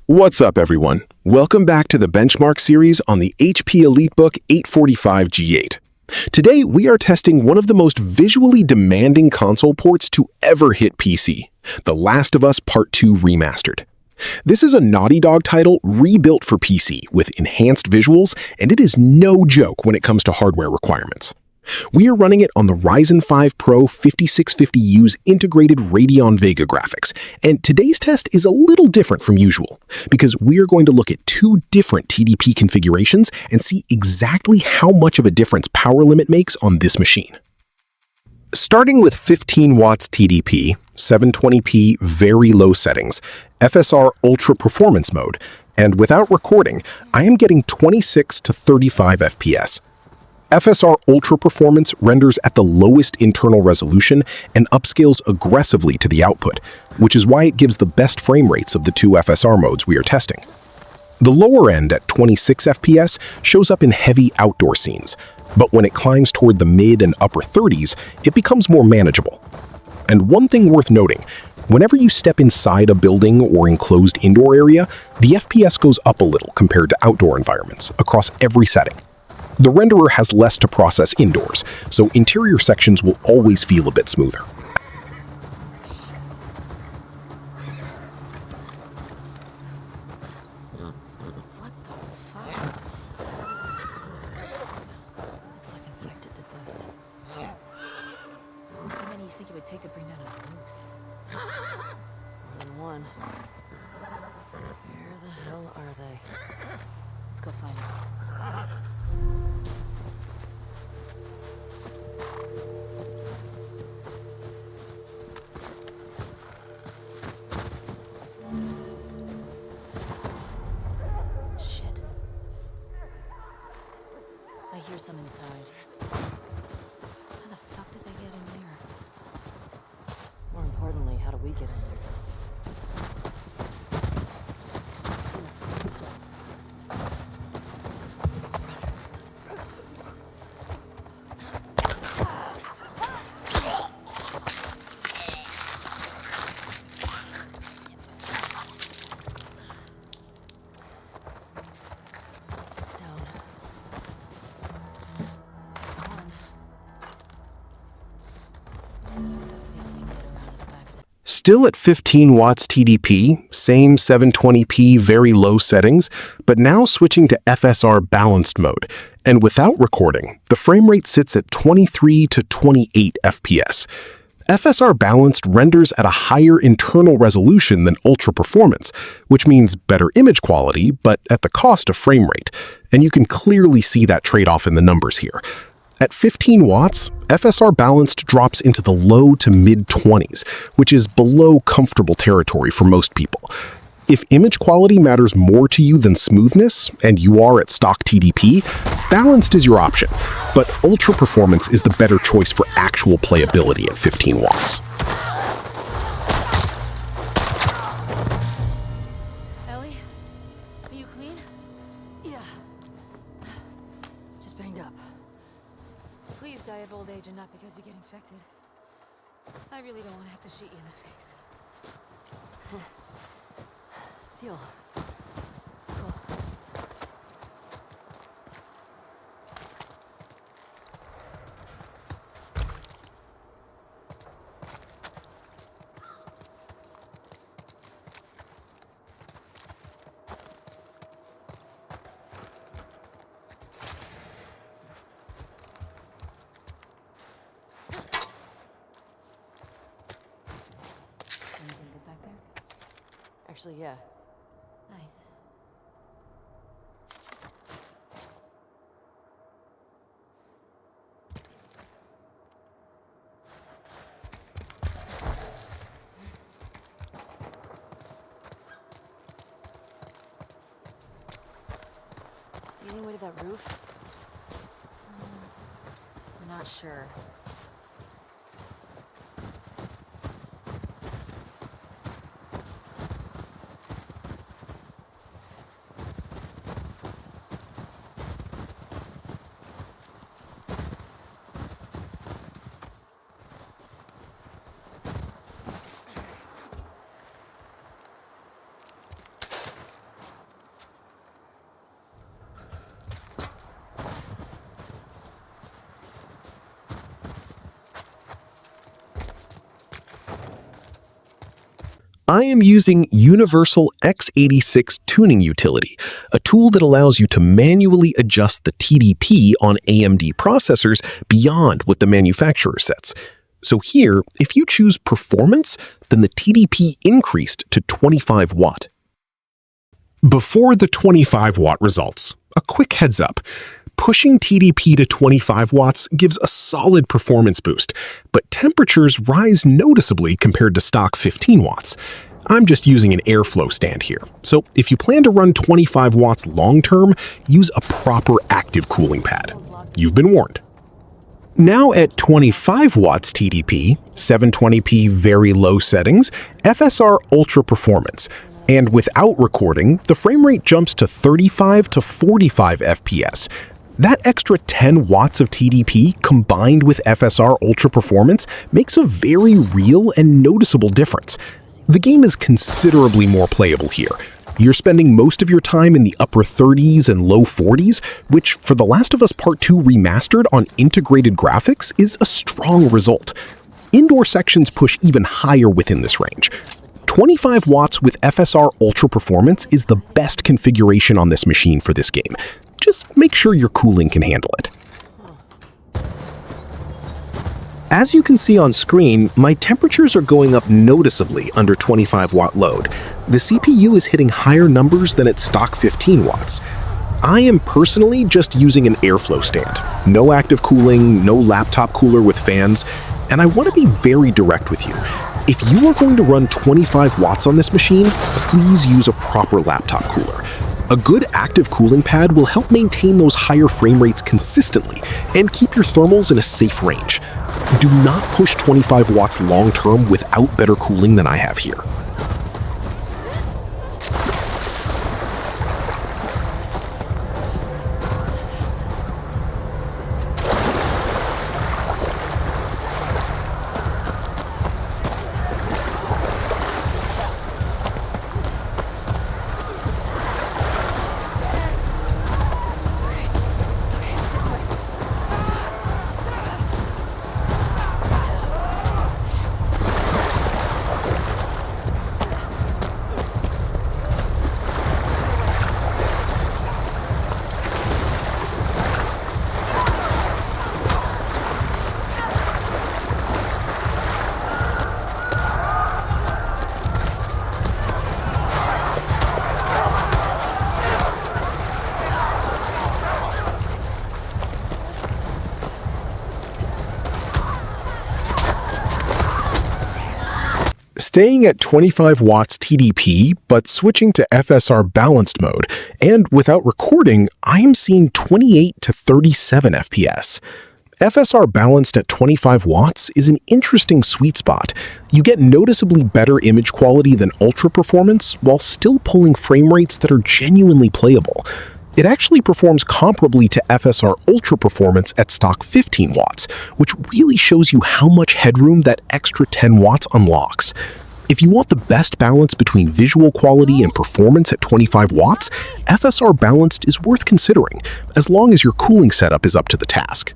What's up, everyone? Welcome back to the benchmark series on the HP EliteBook 845 G8. Today, we are testing one of the most visually demanding console ports to ever hit PC, The Last of Us Part 2 Remastered. This is a Naughty Dog title rebuilt for PC with enhanced visuals, and it is no joke when it comes to hardware requirements. We are running it on the Ryzen 5 Pro 5650U's integrated Radeon Vega graphics, and today's test is a little different from usual because we are going to look at two different TDP configurations and see exactly how much of a difference power limit makes on this machine. Starting with 15 watts TDP, 720p very low settings, FSR Ultra Performance mode, and without recording, I am getting 26 to 35 FPS. FSR Ultra Performance renders at the lowest internal resolution and upscales aggressively to the output, which is why it gives the best frame rates of the two FSR modes we are testing. The lower end at 26 FPS shows up in heavy outdoor scenes, but when it climbs toward the mid and upper 30s, it becomes more manageable. And one thing worth noting, whenever you step inside a building or enclosed indoor area, the FPS goes up a little compared to outdoor environments across every setting. The renderer has less to process indoors, so interior sections will always feel a bit smoother. What the fuck? Looks like Infected did this. How many do you think it would take to bring down a moose? More than one. Where the hell are they? Let's go find them. Shit. I hear some inside. How the fuck did they get in there? More importantly, how do we get in there? Still at 15 watts TDP, same 720p very low settings, but now switching to FSR balanced mode. And without recording, the frame rate sits at 23 to 28 FPS. FSR balanced renders at a higher internal resolution than Ultra Performance, which means better image quality, but at the cost of frame rate. And you can clearly see that trade-off in the numbers here. At 15 watts, FSR balanced drops into the low to mid-20s, which is below comfortable territory for most people. If image quality matters more to you than smoothness, and you are at stock TDP, balanced is your option, but Ultra Performance is the better choice for actual playability at 15 watts. Ellie? Are you clean? Yeah. Just banged up. Please die of old age and not because you get infected. I really don't want to have to shoot you in the face. Deal. Cool. Anything good back there? Actually, yeah. Nice. See any way to that roof? I'm not sure. I am using Universal x86 Tuning Utility, a tool that allows you to manually adjust the TDP on AMD processors beyond what the manufacturer sets. So here, if you choose Performance, then the TDP increased to 25 watt. Before the 25 watt results, a quick heads up. Pushing TDP to 25 watts gives a solid performance boost, but temperatures rise noticeably compared to stock 15 watts. I'm just using an airflow stand here, so if you plan to run 25 watts long-term, use a proper active cooling pad. You've been warned. Now at 25 watts TDP, 720p very low settings, FSR Ultra Performance, and without recording, the frame rate jumps to 35 to 45 FPS. That extra 10 watts of TDP combined with FSR Ultra Performance makes a very real and noticeable difference. The game is considerably more playable here. You're spending most of your time in the upper 30s and low 40s, which for The Last of Us Part 2 Remastered on integrated graphics is a strong result. Indoor sections push even higher within this range. 25 watts with FSR Ultra Performance is the best configuration on this machine for this game. Just make sure your cooling can handle it. As you can see on screen, my temperatures are going up noticeably under 25 watt load. The CPU is hitting higher numbers than its stock 15 watts. I am personally just using an airflow stand. No active cooling, no laptop cooler with fans, and I want to be very direct with you. If you are going to run 25 watts on this machine, please use a proper laptop cooler. A good active cooling pad will help maintain those higher frame rates consistently and keep your thermals in a safe range. Do not push 25 watts long-term without better cooling than I have here. Staying at 25 watts TDP, but switching to FSR balanced mode, and without recording, I am seeing 28 to 37 FPS. FSR balanced at 25 watts is an interesting sweet spot. You get noticeably better image quality than Ultra Performance while still pulling frame rates that are genuinely playable. It actually performs comparably to FSR Ultra Performance at stock 15 watts, which really shows you how much headroom that extra 10 watts unlocks. If you want the best balance between visual quality and performance at 25 watts, FSR Balanced is worth considering, as long as your cooling setup is up to the task.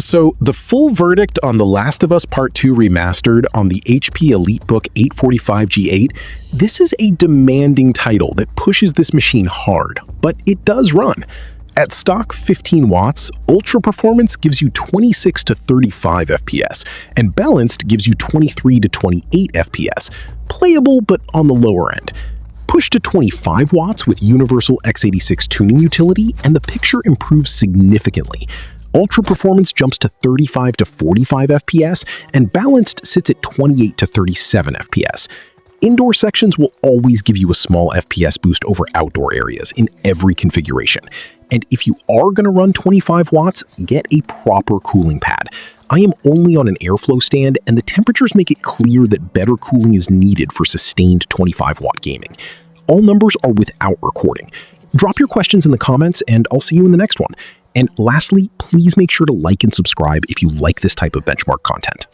So, the full verdict on The Last of Us Part 2 Remastered on the HP EliteBook 845G8, this is a demanding title that pushes this machine hard, but it does run. At stock 15 watts, Ultra Performance gives you 26 to 35 FPS, and Balanced gives you 23 to 28 FPS. Playable, but on the lower end. Push to 25 watts with Universal x86 Tuning Utility, and the picture improves significantly. Ultra Performance jumps to 35 to 45 FPS, and Balanced sits at 28 to 37 FPS. Indoor sections will always give you a small FPS boost over outdoor areas in every configuration. And if you are going to run 25 watts, get a proper cooling pad. I am only on an airflow stand, and the temperatures make it clear that better cooling is needed for sustained 25-watt gaming. All numbers are without recording. Drop your questions in the comments, and I'll see you in the next one. And lastly, please make sure to like and subscribe if you like this type of benchmark content.